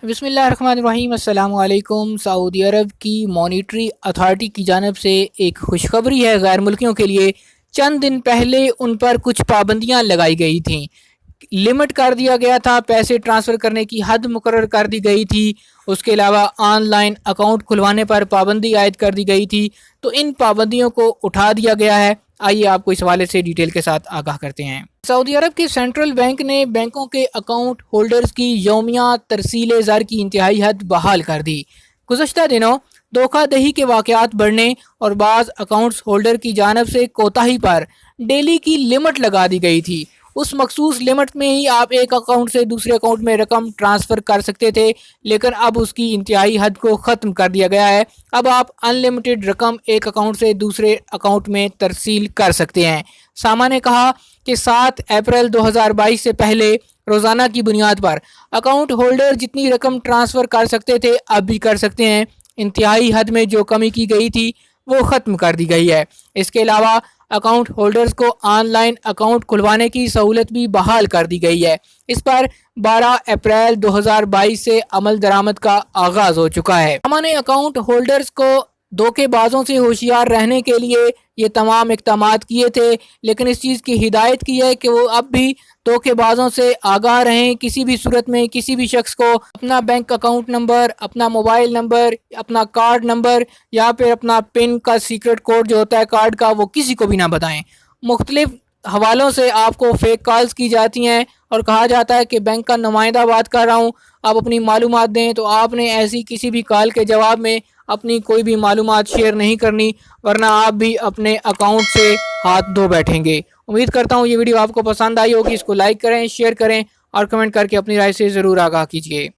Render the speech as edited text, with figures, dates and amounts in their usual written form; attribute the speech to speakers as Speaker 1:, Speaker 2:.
Speaker 1: बिस्मिल्लाहिर्रहमानिर्रहीम। अस्सलामु अलैकुम। सऊदी अरब की मॉनिटरी अथॉरिटी की जानिब से एक खुशखबरी है गैर मुल्कियों के लिए। चंद दिन पहले उन पर कुछ पाबंदियां लगाई गई थीं। लिमिट कर दिया गया था, पैसे ट्रांसफ़र करने की हद मुकर्रर कर दी गई थी। उसके अलावा ऑनलाइन अकाउंट खुलवाने पर पाबंदी आयद कर दी गई थी। तो इन पाबंदियों को उठा दिया गया है। आइए आपको इस हवाले से डिटेल के साथ आगाह करते हैं। सऊदी अरब के सेंट्रल बैंक ने बैंकों के अकाउंट होल्डर्स की यौमिया तरसील ज़र की इंतहाई हद बहाल कर दी। गुज़श्ता दिनों धोखाधही के वाक़यात बढ़ने और बाज़ अकाउंट्स होल्डर की जानब से कोताही पर डेली की लिमिट लगा दी गई थी। उस मखसूस लिमिट में ही आप एक अकाउंट से दूसरे अकाउंट में रकम ट्रांसफ़र कर सकते थे, लेकिन अब उसकी इंतहाई हद को ख़त्म कर दिया गया है। अब आप अनलिमिटेड रकम एक अकाउंट से दूसरे अकाउंट में तरसील कर सकते हैं। सामा ने कहा कि 7 अप्रैल 2022 से पहले रोज़ाना की बुनियाद पर अकाउंट होल्डर जितनी रकम ट्रांसफ़र कर सकते थे अब भी कर सकते हैं। इंतहाई हद में जो कमी की गई थी वो ख़त्म कर दी गई है। इसके अलावा अकाउंट होल्डर्स को ऑनलाइन अकाउंट खुलवाने की सहूलत भी बहाल कर दी गई है। इस पर 12 अप्रैल 2022 से अमल दरामद का आगाज़ हो चुका है। हमने अकाउंट होल्डर्स को धोखेबाजों से होशियार रहने के लिए ये तमाम इक़दामात किए थे, लेकिन इस चीज़ की हिदायत की है कि वो अब भी धोखेबाजों से आगाह रहें। किसी भी सूरत में किसी भी शख्स को अपना बैंक अकाउंट नंबर, अपना मोबाइल नंबर, अपना कार्ड नंबर या फिर अपना पिन का सीक्रेट कोड जो होता है कार्ड का, वो किसी को भी ना बताएं। मुख्तलिफ हवालों से आपको फेक कॉल्स की जाती हैं और कहा जाता है कि बैंक का नुमाइंदा बात कर रहा हूँ, आप अपनी मालूमात दें। तो आपने ऐसी किसी भी कॉल के जवाब में अपनी कोई भी मालूमात शेयर नहीं करनी, वरना आप भी अपने अकाउंट से हाथ धो बैठेंगे। उम्मीद करता हूँ ये वीडियो आपको पसंद आई होगी। इसको लाइक करें, शेयर करें और कमेंट करके अपनी राय से ज़रूर आगाह कीजिए।